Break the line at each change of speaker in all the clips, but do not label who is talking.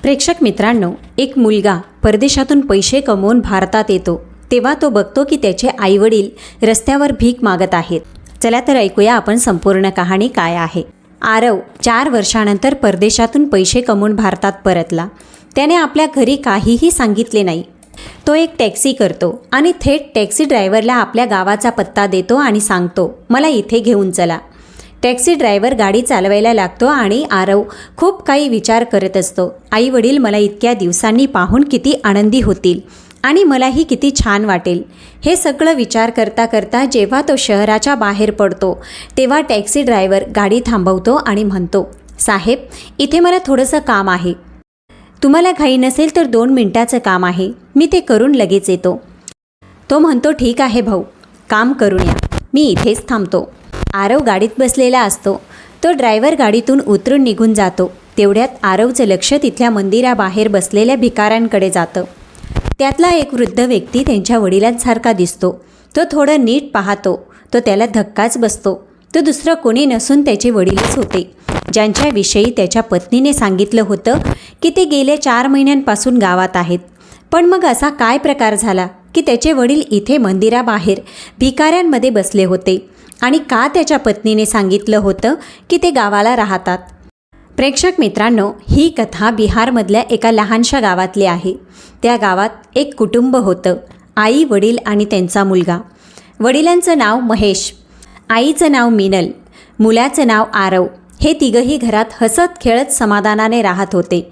प्रेक्षक मित्रांनो, एक मुलगा परदेशातून पैसे कमवून भारतात येतो तेव्हा तो बघतो की त्याचे आईवडील रस्त्यावर भीक मागत आहेत. चला तर ऐकूया आपण संपूर्ण कहाणी काय आहे. आरव 4 वर्षानंतर परदेशातून पैसे कमवून भारतात परतला. त्याने आपल्या घरी काहीही सांगितले नाही. तो एक टॅक्सी करतो आणि थेट टॅक्सी ड्रायव्हरला आपल्या गावाचा पत्ता देतो आणि सांगतो, मला इथे घेऊन चला. टॅक्सी ड्रायव्हर गाडी चालवायला लागतो आणि आरव खूप काही विचार करत असतो. आई वडील मला इतक्या दिवसांनी पाहून किती आनंदी होतील आणि मलाही किती छान वाटेल. हे सगळं विचार करता करता जेव्हा तो शहराच्या बाहेर पडतो तेव्हा टॅक्सी ड्रायव्हर गाडी थांबवतो आणि म्हणतो, साहेब, इथे मला थोडंसं काम आहे. तुम्हाला घाई नसेल तर 2 मिनिटाचं काम आहे, मी ते करून लगेच येतो. तो म्हणतो, ठीक आहे भाऊ, काम करून या, मी इथेच थांबतो. आरव गाडीत बसलेला असतो. तो ड्रायव्हर गाडीतून उतरून निघून जातो. तेवढ्यात आरवचं लक्ष तिथल्या मंदिराबाहेर बसलेल्या भिकाऱ्यांकडे जातं. त्यातला एक वृद्ध व्यक्ती त्यांच्या वडिलांसारखा दिसतो. तो थोडं नीट पाहतो. तो त्याला धक्काच बसतो. तो दुसरं कोणी नसून त्याचे वडीलच होते, ज्यांच्याविषयी त्याच्या पत्नीने सांगितलं होतं की ते गेल्या 4 महिन्यांपासून गावात आहेत. पण मग असा काय प्रकार झाला की त्याचे वडील इथे मंदिराबाहेर भिकाऱ्यांमध्ये बसले होते आणि का त्याच्या पत्नीने सांगितलं होतं की ते गावाला राहतात. प्रेक्षक मित्रांनो, ही कथा बिहारमधल्या एका लहानशा गावातली आहे. त्या गावात एक कुटुंब होतं. आई, वडील आणि त्यांचा मुलगा. वडिलांचं नाव महेश, आईचं नाव मीनल, मुलाचं नाव आरव. हे तिघंही घरात हसत खेळत समाधानाने राहत होते.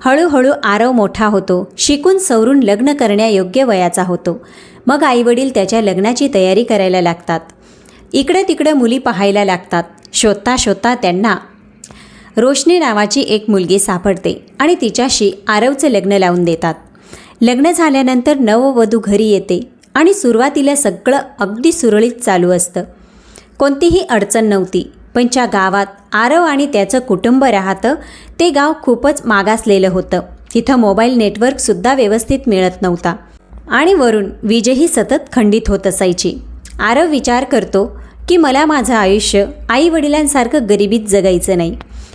हळूहळू आरव मोठा होतो. शिकून सवरून लग्न करण्यायोग्य वयाचा होतो. मग आईवडील त्याच्या लग्नाची तयारी करायला लागतात. इकडं तिकडं मुली पाहायला लागतात. शोधता शोधता त्यांना रोशनी नावाची एक मुलगी सापडते आणि तिच्याशी आरवचं लग्न लावून देतात. लग्न झाल्यानंतर नववधू घरी येते आणि सुरुवातीला सगळं अगदी सुरळीत चालू असतं. कोणतीही अडचण नव्हती. पण ज्या गावात आरव आणि त्याचं कुटुंब राहतं ते गाव खूपच मागासलेलं होतं. तिथं मोबाईल नेटवर्कसुद्धा व्यवस्थित मिळत नव्हता आणि वरून वीजही सतत खंडित होत असायची. आरव विचार करतो की मला माझं आयुष्य आईवडिलांसारखं गरिबीत जगायचं नाही.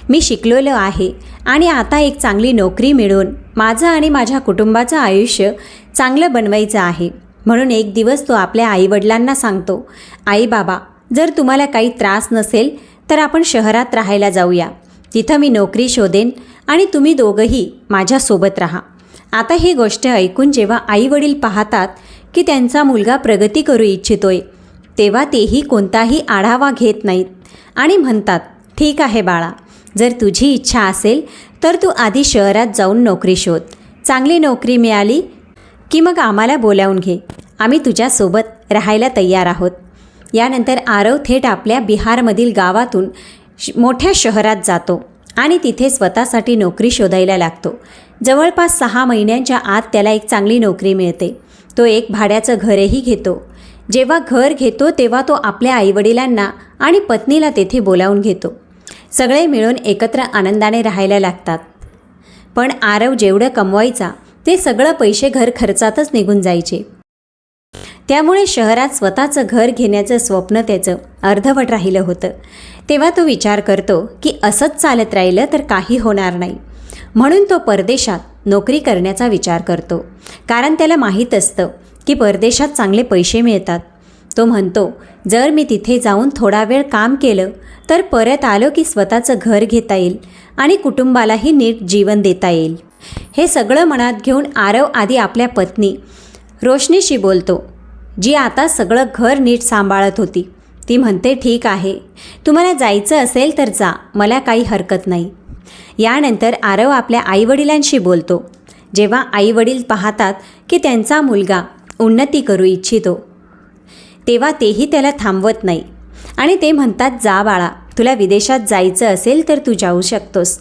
मी शिकलेलो आहे आणि आता एक चांगली नोकरी मिळवून माझं आणि माझ्या कुटुंबाचं आयुष्य चांगलं बनवायचं आहे. म्हणून एक दिवस तो आपल्या आईवडिलांना सांगतो, आई बाबा, जर तुम्हाला काही त्रास नसेल तर आपण शहरात राहायला जाऊया. तिथं मी नोकरी शोधेन आणि तुम्ही दोघंही माझ्यासोबत राहा. आता ही गोष्ट ऐकून जेव्हा आईवडील पाहतात की त्यांचा मुलगा प्रगती करू इच्छितोय तेव्हा तेही कोणताही आढावा घेत नाहीत आणि म्हणतात, ठीक आहे बाळा, जर तुझी इच्छा असेल तर तू आधी शहरात जाऊन नोकरी शोध. चांगली नोकरी मिळाली की मग आम्हाला बोलावून घे. आम्ही तुझ्यासोबत राहायला तयार आहोत. यानंतर आरव थेट आपल्या बिहारमधील गावातून मोठ्या शहरात जातो आणि तिथे स्वतःसाठी नोकरी शोधायला लागतो. जवळपास 6 महिन्यांच्या आत त्याला एक चांगली नोकरी मिळते. तो एक भाड्याचं घरही घेतो. जेव्हा घर घेतो तेव्हा तो आपल्या आईवडिलांना आणि पत्नीला तेथे बोलावून घेतो. सगळे मिळून एकत्र आनंदाने राहायला लागतात. पण आरव जेवढं कमवायचा ते सगळं पैसे घर खर्चातच निघून जायचे. त्यामुळे शहरात स्वतःचं घर घेण्याचं स्वप्न त्याचं अर्धवट राहिलं होतं. तेव्हा तो विचार करतो की असंच चालत राहिलं तर काही होणार नाही. म्हणून तो परदेशात नोकरी करण्याचा विचार करतो. कारण त्याला माहीत असतं की परदेशात चांगले पैसे मिळतात. तो म्हणतो, जर मी तिथे जाऊन थोडा वेळ काम केलं तर परत आलो की स्वतःचं घर घेता येईल आणि कुटुंबालाही नीट जीवन देता येईल. हे सगळं मनात घेऊन आरव आधी आपल्या पत्नी रोशनीशी बोलतो, जी आता सगळं घर नीट सांभाळत होती. ती म्हणते, ठीक आहे, तुम्हाला जायचं असेल तर जा, मला काही हरकत नाही. यानंतर आरव आपल्या आईवडिलांशी बोलतो. जेव्हा आईवडील पाहतात की त्यांचा मुलगा उन्नती करू इच्छितो तेव्हा तेही त्याला थांबवत नाही आणि ते म्हणतात, जा बाळा, तुला विदेशात जायचं असेल तर तू जाऊ शकतोस.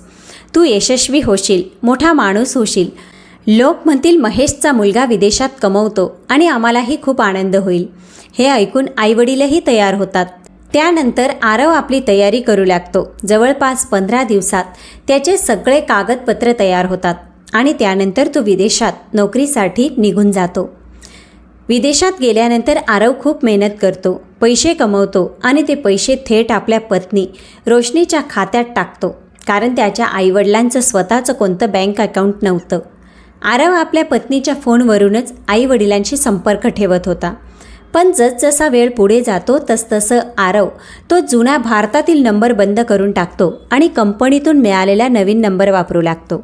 तू यशस्वी होशील, मोठा माणूस होशील. लोक म्हणतील महेशचा मुलगा विदेशात कमवतो आणि आम्हालाही खूप आनंद होईल. हे ऐकून आईवडीलही तयार होतात. त्यानंतर आरव आपली तयारी करू लागतो. जवळपास 15 दिवसात त्याचे सगळे कागदपत्र तयार होतात आणि त्यानंतर तो विदेशात नोकरीसाठी निघून जातो. विदेशात गेल्यानंतर आरव खूप मेहनत करतो, पैसे कमवतो आणि ते पैसे थेट आपल्या पत्नी रोशनीच्या खात्यात टाकतो. कारण त्याच्या आईवडिलांचं स्वतःचं कोणतं बँक अकाउंट नव्हतं. आरव आपल्या पत्नीच्या फोनवरूनच आईवडिलांशी संपर्क ठेवत होता. पण जसजसा वेळ पुढे जातो तसतसं आरव तो जुना भारतातील नंबर बंद करून टाकतो आणि कंपनीतून मिळालेला नवीन नंबर वापरू लागतो.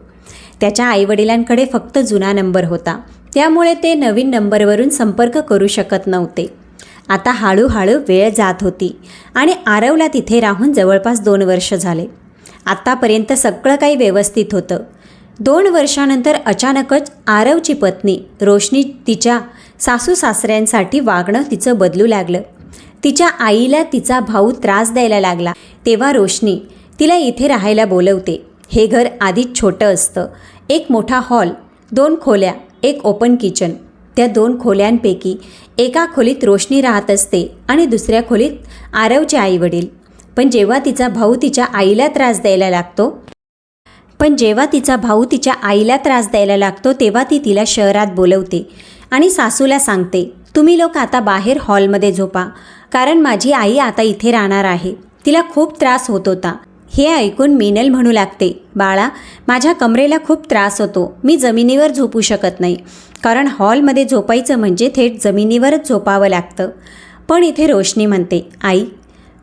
त्याच्या आईवडिलांकडे फक्त जुना नंबर होता, त्यामुळे ते नवीन नंबरवरून संपर्क करू शकत नव्हते. आता हळूहळू वेळ जात होती आणि आरवला तिथे राहून जवळपास 2 वर्ष झाले. आत्तापर्यंत सगळं काही व्यवस्थित होतं. 2 वर्षानंतर अचानकच आरवची पत्नी रोशनी तिच्या सासू सासऱ्यांसाठी वागणं तिचं बदलू लागलं. तिच्या आईला तिचा भाऊ त्रास द्यायला लागला. तेव्हा रोशनी तिला इथे राहायला बोलवते. हे घर आधीच छोटं असतं. एक मोठा हॉल, 2 खोल्या, एक ओपन किचन. त्या 2 खोल्यांपैकी एका खोलीत रोशनी राहत असते आणि दुसऱ्या खोलीत आरवचे आईवडील. पण जेव्हा तिचा भाऊ तिच्या आईला त्रास द्यायला लागतो तेव्हा ती तिला शहरात बोलवते आणि सासूला सांगते, तुम्ही लोक आता बाहेर हॉलमध्ये झोपा, कारण माझी आई आता इथे राहणार आहे. तिला खूप त्रास होत होता. हे ऐकून मीनल म्हणू लागते, बाळा, माझ्या कमरेला खूप त्रास होतो. मी जमिनीवर झोपू शकत नाही, कारण हॉलमध्ये झोपायचं म्हणजे थेट जमिनीवरच झोपावं लागतं. पण इथे रोशनी म्हणते, आई,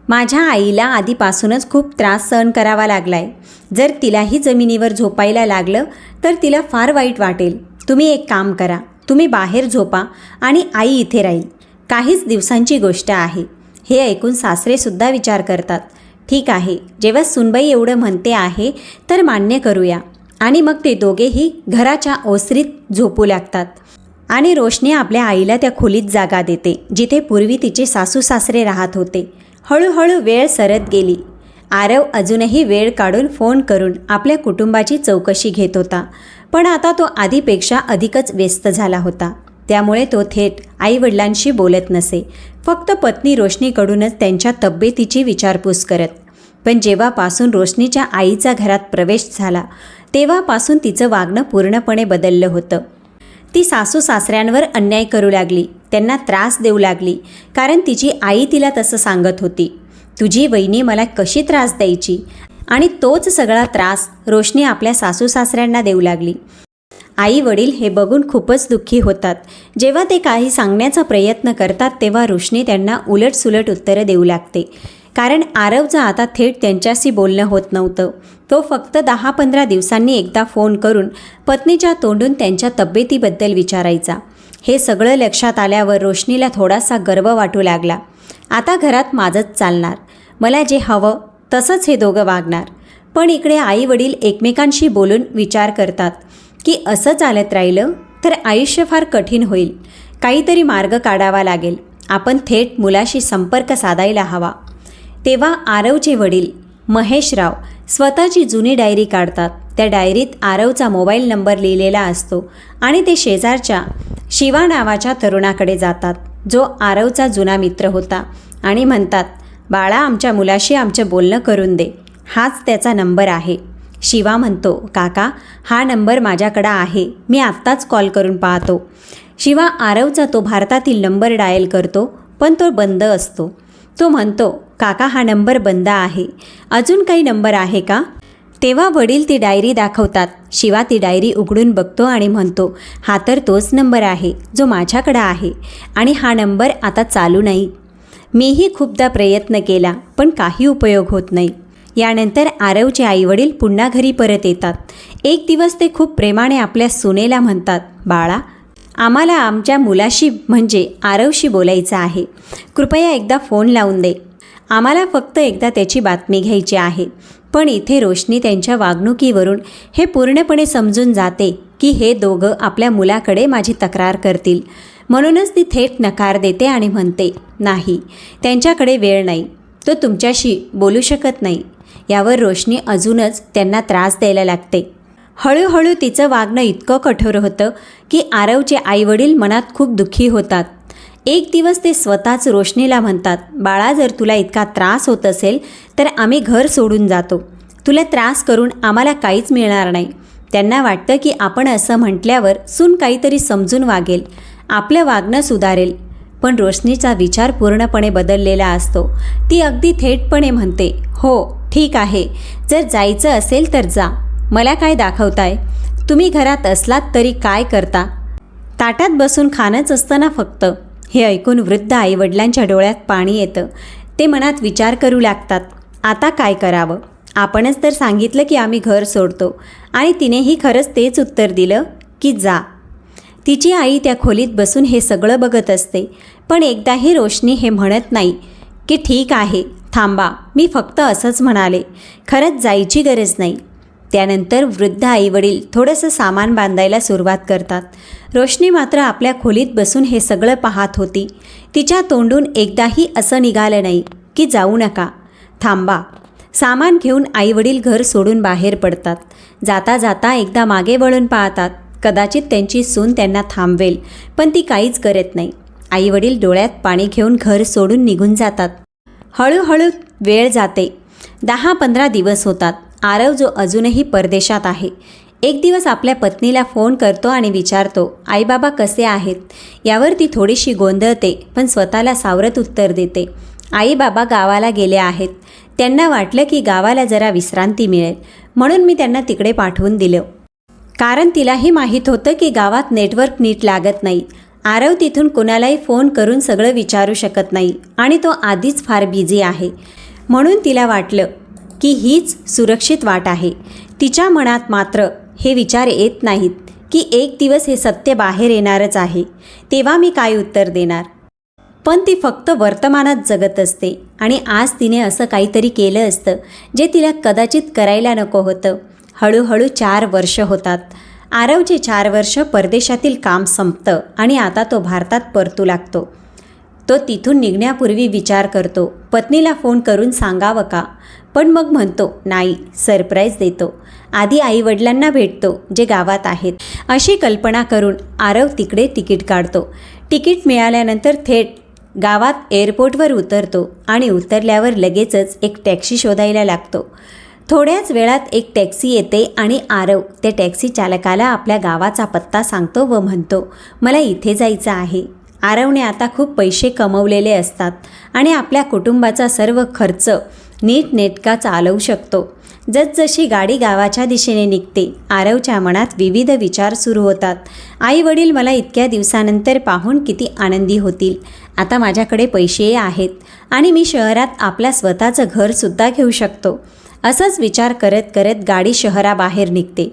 माझ्या आईला आधीपासूनच खूप त्रास सहन करावा लागलाय. जर तिलाही जमिनीवर झोपायला लागलं तर तिला फार वाईट वाटेल. तुम्ही एक काम करा, तुम्ही बाहेर झोपा आणि आई इथे राहील. काहीच दिवसांची गोष्ट आहे. हे ऐकून सासरेसुद्धा विचार करतात, ठीक आहे, जेव्हा सुनबाई एवढं म्हणते आहे तर मान्य करूया. आणि मग ते दोघेही घराच्या ओसरीत झोपू लागतात. आणि रोशनी आपल्या आईला त्या खोलीत जागा देते जिथे पूर्वी तिचे सासू सासरे राहत होते. हळूहळू वेळ सरत गेली. आरव अजूनही वेळ काढून फोन करून आपल्या कुटुंबाची चौकशी घेत होता. पण आता तो आधीपेक्षा अधिकच व्यस्त झाला होता. त्यामुळे तो थेट आईवडिलांशी बोलत नसे, फक्त पत्नी रोशनीकडूनच त्यांच्या तब्येतीची विचारपूस करत. पण जेव्हापासून रोशनीच्या आईचा घरात प्रवेश झाला तेव्हापासून तिचं वागणं पूर्णपणे बदललं होतं. ती सासू सासऱ्यांवर अन्याय करू लागली, त्यांना त्रास देऊ लागली, कारण तिची आई तिला तसं सांगत होती, तुझी वहिनी मला कशी त्रास द्यायची. आणि तोच सगळा त्रास रोशनी आपल्या सासू सासऱ्यांना देऊ लागली. आई वडील हे बघून खूपच दुःखी होतात. जेव्हा ते काही सांगण्याचा प्रयत्न करतात तेव्हा रोशनी त्यांना उलटसुलट उत्तरं देऊ लागते, कारण आरवचं आता थेट त्यांच्याशी बोलणं होत नव्हतं. तो फक्त 10-15 दिवसांनी एकदा फोन करून पत्नीच्या तोंडून त्यांच्या तब्येतीबद्दल विचारायचा. हे सगळं लक्षात आल्यावर रोशनीला थोडासा गर्व वाटू लागला. आता घरात माझंच चालणार, मला जे हवं तसंच हे दोघं वागणार. पण इकडे आई वडील एकमेकांशी बोलून विचार करतात की असं चालत राहिलं तर आयुष्य फार कठीण होईल. काहीतरी मार्ग काढावा लागेल. आपण थेट मुलाशी संपर्क साधायला हवा. तेव्हा आरवचे वडील महेशराव स्वतःची जुनी डायरी काढतात. त्या डायरीत आरवचा मोबाईल नंबर लिहिलेला असतो आणि ते शेजारच्या शिवा नावाच्या तरुणाकडे जातात, जो आरवचा जुना मित्र होता, आणि म्हणतात, बाळा, आमच्या मुलाशी आमचं बोलणं करून दे. हाच त्याचा नंबर आहे. शिवा म्हणतो, काका, हा नंबर माझ्याकडं आहे, मी आत्ताच कॉल करून पाहतो. शिवा आरवचा तो भारतातील नंबर डायल करतो, पण तो बंद असतो. तो म्हणतो, काका, हा नंबर बंद आहे, अजून काही नंबर आहे का? तेव्हा वडील ती डायरी दाखवतात. शिवा ती डायरी उघडून बघतो आणि म्हणतो, हा तर तोच नंबर आहे जो माझ्याकडं आहे, आणि हा नंबर आता चालू नाही. मीही खूपदा प्रयत्न केला, पण काही उपयोग होत नाही. यानंतर आरवचे आईवडील पुन्हा घरी परत येतात. एक दिवस ते खूप प्रेमाने आपल्या सुनेला म्हणतात, बाळा, आम्हाला आमच्या मुलाशी म्हणजे आरवशी बोलायचं आहे. कृपया एकदा फोन लावून दे. आम्हाला फक्त एकदा त्याची बातमी घ्यायची आहे. पण इथे रोशनी त्यांच्या वागणुकीवरून हे पूर्णपणे समजून जाते की हे दोघं आपल्या मुलाकडे माझी तक्रार करतील. म्हणूनच ती थेट नकार देते आणि म्हणते, नाही, त्यांच्याकडे वेळ नाही, तो तुमच्याशी बोलू शकत नाही. यावर रोशनी अजूनच त्यांना त्रास द्यायला लागते. हळूहळू तिचं वागणं इतकं कठोर होतं की आरवचे आईवडील मनात खूप दुःखी होतात. एक दिवस ते स्वतःच रोशनीला म्हणतात, बाळा, जर तुला इतका त्रास होत असेल तर आम्ही घर सोडून जातो. तुला त्रास करून आम्हाला काहीच मिळणार नाही. त्यांना वाटतं की आपण असं म्हटल्यावर सून काहीतरी समजून वागेल, आपलं वागणं सुधारेल. पण रोशनीचा विचार पूर्णपणे बदललेला असतो. ती अगदी थेटपणे म्हणते, हो, ठीक आहे, जर जायचं असेल तर जा. मला काय दाखवताय? तुम्ही घरात असलात तरी काय करता? ताटात बसून खाणंच असतं ना फक्त. हे ऐकून वृद्ध आईवडिलांच्या डोळ्यात पाणी येतं. ते मनात विचार करू लागतात, आता काय करावं? आपणच तर सांगितलं की आम्ही घर सोडतो, आणि तिनेही खरंच तेच उत्तर दिलं की जा. तिची आई त्या खोलीत बसून हे सगळं बघत असते, पण एकदाही रोशनी हे म्हणत नाही की ठीक आहे, थांबा, मी फक्त असंच म्हणाले, खरंच जायची गरज नाही. त्यानंतर वृद्ध आईवडील थोडंसं सामान बांधायला सुरुवात करतात. रोशनी मात्र आपल्या खोलीत बसून हे सगळं पाहत होती. तिच्या तोंडून एकदाही असं निघालं नाही की जाऊ नका, थांबा. सामान घेऊन आईवडील घर सोडून बाहेर पडतात. जाता जाता एकदा मागे वळून पाहतात. कदाचित त्यांची सून त्यांना थांबवेल, पण ती काहीच करत नाही. आईवडील डोळ्यात पाणी घेऊन घर सोडून निघून जातात. हळूहळू वेळ जाते. 10-15 दिवस होतात. आरव जो अजूनही परदेशात आहे, एक दिवस आपल्या पत्नीला फोन करतो आणि विचारतो, आई बाबा कसे आहेत? यावर ती थोडीशी गोंधळते, पण स्वतःला सावरत उत्तर देते, आई बाबा गावाला गेले आहेत. त्यांना वाटलं की गावाला जरा विश्रांती मिळेल, म्हणून मी त्यांना तिकडे पाठवून दिलं. कारण तिलाही माहीत होतं की गावात नेटवर्क नीट लागत नाही. आरव तिथून कुणालाही फोन करून सगळं विचारू शकत नाही, आणि तो आधीच फार बिझी आहे. म्हणून तिला वाटलं की हीच सुरक्षित वाट आहे. तिच्या मनात मात्र हे विचार येत नाहीत की एक दिवस हे सत्य बाहेर येणारच आहे, तेव्हा मी काय उत्तर देणार. पण ती फक्त वर्तमानात जगत असते, आणि आज तिने असं काहीतरी केलं असतं जे तिला कदाचित करायला नको होतं. हळूहळू 4 वर्ष होतात. आरवचे 4 वर्ष परदेशातील काम संपतं आणि आता तो भारतात परतू लागतो. तो तिथून निघण्यापूर्वी विचार करतो, पत्नीला फोन करून सांगावं का? पण मग म्हणतो, नाही, सरप्राईज देतो. आधी आईवडिलांना भेटतो जे गावात आहेत. अशी कल्पना करून आरव तिकडे तिकीट काढतो. तिकीट मिळाल्यानंतर थेट गावात एअरपोर्टवर उतरतो, आणि उतरल्यावर लगेचच एक टॅक्सी शोधायला लागतो. थोड्याच वेळात एक टॅक्सी येते, आणि आरव त्या टॅक्सी चालकाला आपल्या गावाचा पत्ता सांगतो व म्हणतो, मला इथे जायचं आहे. आरवने आता खूप पैसे कमवलेले असतात, आणि आपल्या कुटुंबाचा सर्व खर्च नीटनेटका चालवू शकतो. जसजशी गाडी गावाच्या दिशेने निघते, आरवच्या मनात विविध विचार सुरू होतात. आई वडील मला इतक्या दिवसानंतर पाहून किती आनंदी होतील. आता माझ्याकडे पैसे आहेत, आणि मी शहरात आपल्या स्वतःचं घरसुद्धा घेऊ शकतो. असंच विचार करत करत गाडी शहराबाहेर निघते.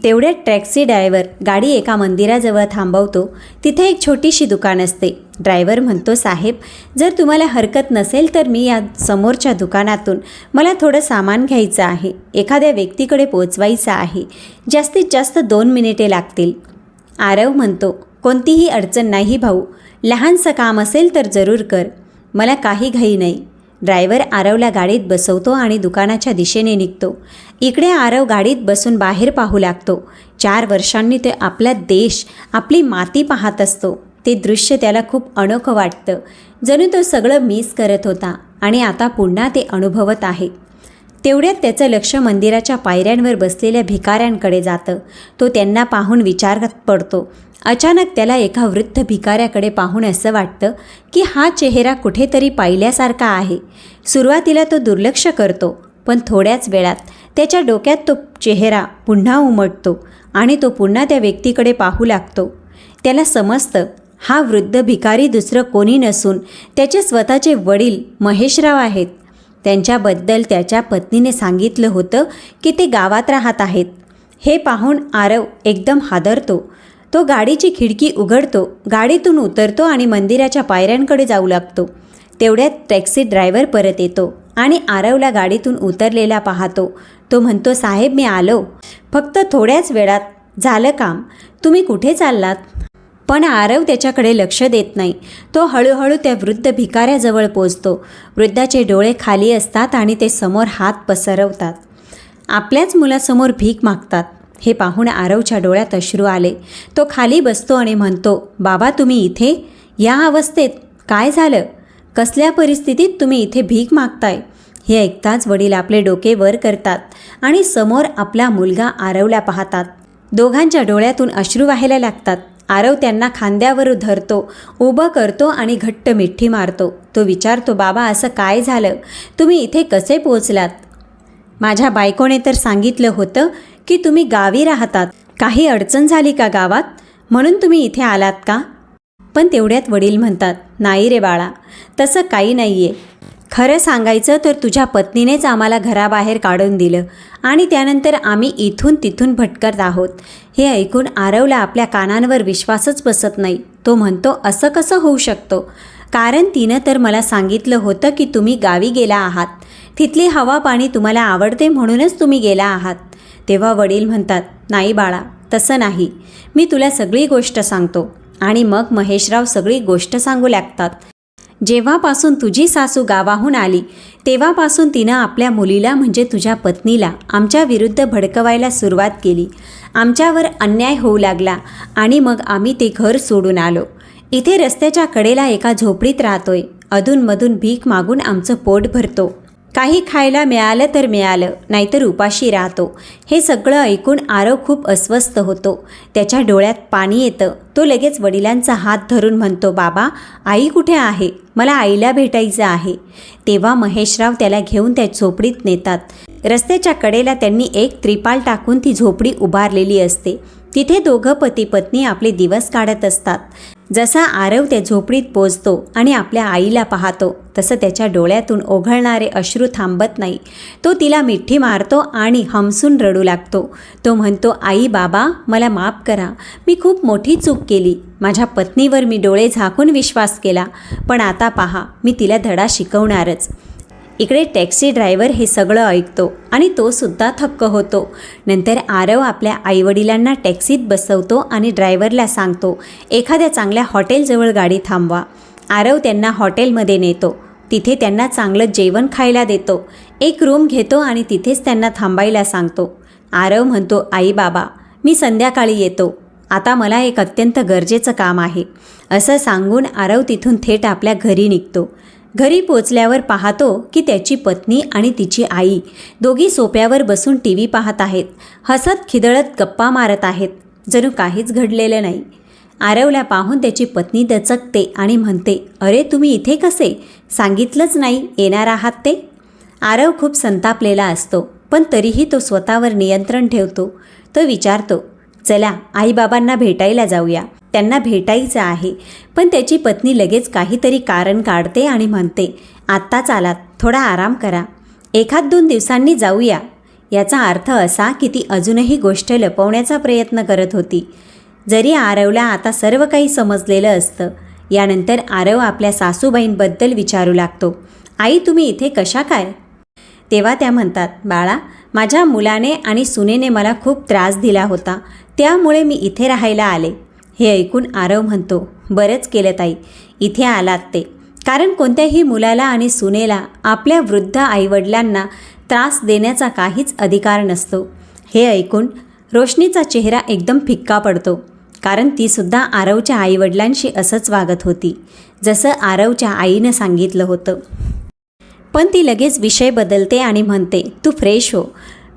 तेवढ्यात टॅक्सी ड्रायव्हर गाडी एका मंदिराजवळ थांबवतो. तिथे एक छोटीशी दुकान असते. ड्रायव्हर म्हणतो, साहेब, जर तुम्हाला हरकत नसेल तर मी या समोरच्या दुकानातून मला थोडं सामान घ्यायचं आहे. एखाद्या व्यक्तीकडे पोचवायचं आहे. जास्तीत जास्त 2 मिनिटे लागतील. आरव म्हणतो, कोणतीही अडचण नाही भाऊ, लहानसं काम असेल तर जरूर कर, मला काही घाई नाही. ड्रायव्हर आरवला गाडीत बसवतो आणि दुकानाच्या दिशेने निघतो. इकडे आरव गाडीत बसून बाहेर पाहू लागतो. 4 वर्षांनी ते आपला देश, आपली माती पाहत असतो. ते दृश्य त्याला खूप अनोखं वाटतं. जणू तो सगळं मिस करत होता, आणि आता पुन्हा ते अनुभवत आहे. तेवढ्यात त्याचं लक्ष मंदिराच्या पायऱ्यांवर बसलेल्या भिकाऱ्यांकडे जातं. तो त्यांना पाहून विचारात पडतो. अचानक त्याला एका वृद्ध भिकाऱ्याकडे पाहून असं वाटतं की हा चेहरा कुठेतरी पाहिल्यासारखा आहे. सुरुवातीला तो दुर्लक्ष करतो, पण थोड्याच वेळात त्याच्या डोक्यात तो चेहरा पुन्हा उमटतो, आणि तो पुन्हा त्या व्यक्तीकडे पाहू लागतो. त्याला समजतं, हा वृद्ध भिकारी दुसरं कोणी नसून त्याचे स्वतःचे वडील महेशराव आहेत. त्यांच्याबद्दल त्याच्या पत्नीने सांगितलं होतं की ते गावात राहत आहेत. हे पाहून आरव एकदम हादरतो. तो गाडीची खिडकी उघडतो, गाडीतून उतरतो आणि मंदिराच्या पायऱ्यांकडे जाऊ लागतो. तेवढ्यात टॅक्सी ड्रायव्हर परत येतो आणि आरवला गाडीतून उतरलेला पाहतो. तो म्हणतो, साहेब, मी आलो, फक्त थोड्याच वेळात झालं काम, तुम्ही कुठे चाललात? पण आरव त्याच्याकडे लक्ष देत नाही. तो हळूहळू त्या वृद्ध भिकाऱ्याजवळ पोचतो. वृद्धाचे डोळे खाली असतात आणि ते समोर हात पसरवतात. आपल्याच मुलासमोर भीक मागतात. हे पाहून आरवच्या डोळ्यात अश्रू आले. तो खाली बसतो आणि म्हणतो, बाबा, तुम्ही इथे या अवस्थेत? काय झालं? कसल्या परिस्थितीत तुम्ही इथे भीक मागताय? हे ऐकताच वडील आपले डोके वर करतात आणि समोर आपला मुलगा आरवला पाहतात. दोघांच्या डोळ्यातून अश्रू वाहायला लागतात. आरव त्यांना खांद्यावर धरतो, उभं करतो आणि घट्ट मिठी मारतो. तो विचारतो, बाबा असं काय झालं? तुम्ही इथे कसे पोचलात? माझ्या बायकोने तर सांगितलं होतं की तुम्ही गावी राहतात. काही अडचण झाली का गावात? म्हणून तुम्ही इथे आलात का? पण तेवढ्यात वडील म्हणतात, नाही रे बाळा, तसं काही नाही आहे. खरं सांगायचं तर तुझ्या पत्नीनेच आम्हाला घराबाहेर काढून दिलं आणि त्यानंतर आम्ही इथून तिथून भटकत आहोत. हे ऐकून आरवला आपल्या कानांवर विश्वासच बसत नाही. तो म्हणतो, असं कसं होऊ शकतो? कारण तिनं तर मला सांगितलं होतं की तुम्ही गावी गेला आहात. तिथली हवा पाणी तुम्हाला आवडते म्हणूनच तुम्ही गेला आहात. तेव्हा वडील म्हणतात, नाही बाळा, तसं नाही. मी तुला सगळी गोष्ट सांगतो. आणि मग महेशराव सगळी गोष्ट सांगू लागतात. जेव्हापासून तुझी सासू गावाहून आली तेव्हापासून तिनं आपल्या मुलीला म्हणजे तुझ्या पत्नीला आमच्या विरुद्ध भडकवायला सुरुवात केली. आमच्यावर अन्याय होऊ लागला आणि मग आम्ही ते घर सोडून आलो. इथे रस्त्याच्या कडेला एका झोपडीत राहतोय. अधूनमधून भीक मागून आमचं पोट भरतो. काही खायला मिळालं तर मिळालं, नाहीतर उपाशी राहतो. हे सगळं ऐकून आरव खूप अस्वस्थ होतो. त्याच्या डोळ्यात पाणी येतं. तो लगेच वडिलांचा हात धरून म्हणतो, बाबा, आई कुठे आहे? मला आईला भेटायचं आहे. तेव्हा महेशराव त्याला घेऊन त्या झोपडीत नेतात. रस्त्याच्या कडेला त्यांनी एक त्रिपाल टाकून ती झोपडी उभारलेली असते. तिथे दोघं पती पत्नी आपले दिवस काढत असतात. जसा आरव त्या झोपडीत पोचतो आणि आपल्या आईला पाहतो तसं त्याच्या डोळ्यातून ओघळणारे अश्रू थांबत नाही. तो तिला मिठी मारतो आणि हमसून रडू लागतो. तो म्हणतो, आई बाबा, मला माफ करा. मी खूप मोठी चूक केली. माझ्या पत्नीवर मी डोळे झाकून विश्वास केला. पण आता पहा, मी तिला धडा शिकवणारच. इकडे टॅक्सी ड्रायव्हर हे सगळं ऐकतो आणि तो सुद्धा थक्क होतो. नंतर आरव आपल्या आईवडिलांना टॅक्सीत बसवतो आणि ड्रायव्हरला सांगतो, एखाद्या चांगल्या हॉटेलजवळ गाडी थांबवा. आरव त्यांना हॉटेलमध्ये नेतो. तिथे त्यांना चांगलं जेवण खायला देतो. एक रूम घेतो आणि तिथेच त्यांना थांबायला सांगतो. आरव म्हणतो, आई बाबा, मी संध्याकाळी येतो. आता मला एक अत्यंत गरजेचं काम आहे. असं सांगून आरव तिथून थेट आपल्या घरी निघतो. घरी पोचल्यावर पाहतो की त्याची पत्नी आणि तिची आई दोघी सोफ्यावर बसून टी व्ही पाहत आहेत. हसत खिदळत गप्पा मारत आहेत. जणू काहीच घडलेलं नाही. आरवला पाहून त्याची पत्नी दचकते आणि म्हणते, अरे तुम्ही इथे कसे? सांगितलंच नाही येणार आहात ते. आरव खूप संतापलेला असतो, पण तरीही तो स्वतःवर नियंत्रण ठेवतो. तो विचारतो, चला आईबाबांना भेटायला जाऊया. त्यांना भेटायचं आहे. पण त्याची पत्नी लगेच काहीतरी कारण काढते आणि म्हणते, आत्ताच आलात, थोडा आराम करा. 1-2 दिवसांनी जाऊया. याचा अर्थ असा की ती अजूनही गोष्ट लपवण्याचा प्रयत्न करत होती. जरी आरवला आता सर्व काही समजलेलं असतं. यानंतर आरव आपल्या सासूबाईंबद्दल विचारू लागतो, आई तुम्ही इथे कशा काय? तेव्हा त्या म्हणतात, बाळा, माझ्या मुलाने आणि सुनेने मला खूप त्रास दिला होता, त्यामुळे मी इथे राहायला आले. हे ऐकून आरव म्हणतो, बरंच केलं ताई, इथे आलात ते. कारण कोणत्याही मुलाला आणि सुनेला आपल्या वृद्ध आईवडिलांना त्रास देण्याचा काहीच अधिकार नसतो. हे ऐकून रोशनीचा चेहरा एकदम फिक्का पडतो. कारण तीसुद्धा आरवच्या आईवडिलांशी असंच वागत होती, जसं आरवच्या आईनं सांगितलं होतं. पण ती लगेच विषय बदलते आणि म्हणते, तू फ्रेश हो,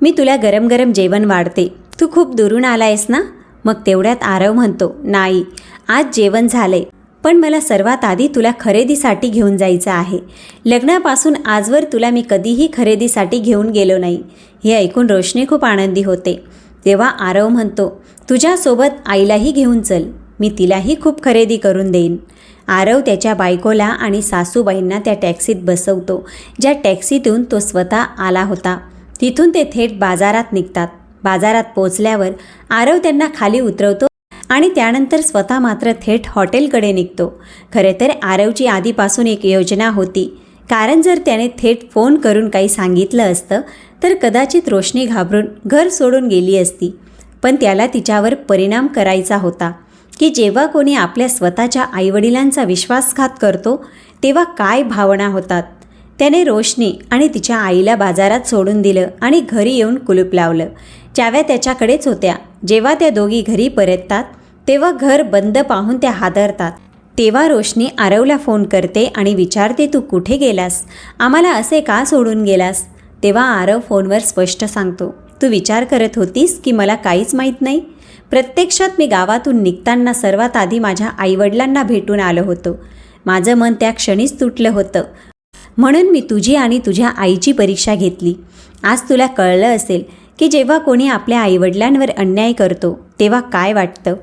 मी तुला गरम गरम जेवण वाढते. तू खूप दुरून आलायस ना? मग तेवढ्यात आरव म्हणतो, नाही, आज जेवण झालंय, पण मला सर्वात आधी तुला खरेदीसाठी घेऊन जायचं आहे. लग्नापासून आजवर तुला मी कधीही खरेदीसाठी घेऊन गेलो नाही. हे ऐकून रोशनी खूप आनंदी होते. तेव्हा आरव म्हणतो, तुझ्यासोबत आईलाही घेऊन चल, मी तिलाही खूप खरेदी करून देईन. आरव त्याच्या बायकोला आणि सासूबाईंना त्या टॅक्सीत बसवतो, ज्या टॅक्सीतून तो स्वतः आला होता. तिथून ते थेट बाजारात निघतात. बाजारात पोचल्यावर आरव त्यांना खाली उतरवतो आणि त्यानंतर स्वतः मात्र थेट हॉटेलकडे निघतो. खरे तर आरवची आधीपासून एक योजना होती. कारण जर त्याने थेट फोन करून काही सांगितलं असतं तर कदाचित रोशनी घाबरून घर सोडून गेली असती. पण त्याला तिच्यावर परिणाम करायचा होता की जेव्हा कोणी आपल्या स्वतःच्या आईवडिलांचा विश्वासघात करतो तेव्हा काय भावना होतात. त्याने रोशनी आणि तिच्या आईला बाजारात सोडून दिलं आणि घरी येऊन कुलूप लावलं. चाव्या त्याच्याकडेच होत्या. जेव्हा त्या दोघी घरी परततात तेव्हा घर बंद पाहून त्या हादरतात. तेव्हा रोशनी आरवला फोन करते आणि विचारते, तू कुठे गेलास? आम्हाला असे का सोडून गेलास? तेव्हा आरव फोनवर स्पष्ट सांगतो, तू विचार करत होतीस की मला काहीच माहीत नाही? प्रत्यक्षात मी गावातून निघताना सर्वात आधी माझ्या आईवडिलांना भेटून आलो होतो. माझं मन त्या क्षणीच तुटलं होतं. म्हणून मी तुझी आणि तुझ्या आईची परीक्षा घेतली. आज तुला कळलं असेल की जेव्हा कोणी आपल्या आईवडिलांवर अन्याय करतो तेव्हा काय वाटतं.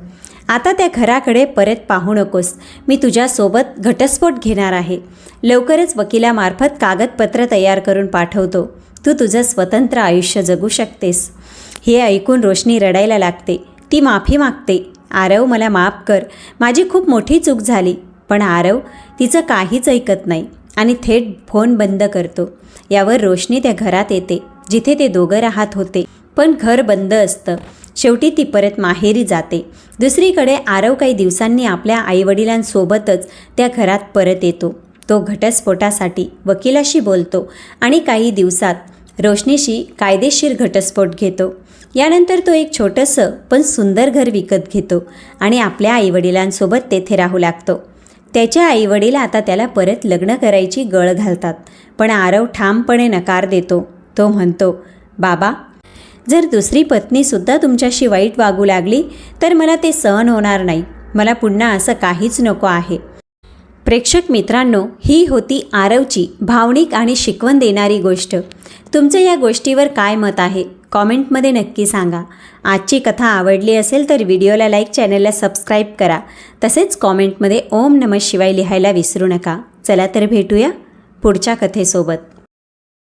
आता त्या घराकडे परत पाहू नकोस. मी तुझ्यासोबत घटस्फोट घेणार आहे. लवकरच वकिलामार्फत कागदपत्र तयार करून पाठवतो. तू तुझं स्वतंत्र आयुष्य जगू शकतेस. हे ऐकून रोशनी रडायला लागते. ती माफी मागते. आरव, मला माफ कर. माझी खूप मोठी चूक झाली. पण आरव तिचं काहीच ऐकत नाही आणि थेट फोन बंद करतो. यावर रोशनी त्या घरात येते जिथे ते दोघं राहत होते. पण घर बंद असतं. शेवटी ती परत माहेरी जाते. दुसरीकडे आरव काही दिवसांनी आपल्या आईवडिलांसोबतच त्या घरात परत येतो. तो घटस्फोटासाठी वकिलाशी बोलतो आणि काही दिवसात रोशनीशी कायदेशीर घटस्फोट घेतो. यानंतर तो एक छोटंसं पण सुंदर घर विकत घेतो आणि आपल्या आईवडिलांसोबत तेथे राहू लागतो. त्याच्या आईवडील आता त्याला परत लग्न करायची गळ घालतात. पण आरव ठामपणे नकार देतो. तो म्हणतो, बाबा, जर दुसरी पत्नीसुद्धा तुमच्याशी वाईट वागू लागली तर मला ते सहन होणार नाही. मला पुन्हा असं काहीच नको आहे. प्रेक्षक मित्रांनो, ही होती आरवची भावनिक आणि शिकवण देणारी गोष्ट. तुमचं या गोष्टीवर काय मत आहे कॉमेंटमध्ये नक्की सांगा. आजची कथा आवडली असेल तर व्हिडिओला लाईक, चॅनलला सबस्क्राईब करा. तसेच कॉमेंटमध्ये ओम नमः शिवाय लिहायला विसरू नका. चला तर भेटूया पुढच्या कथेसोबत.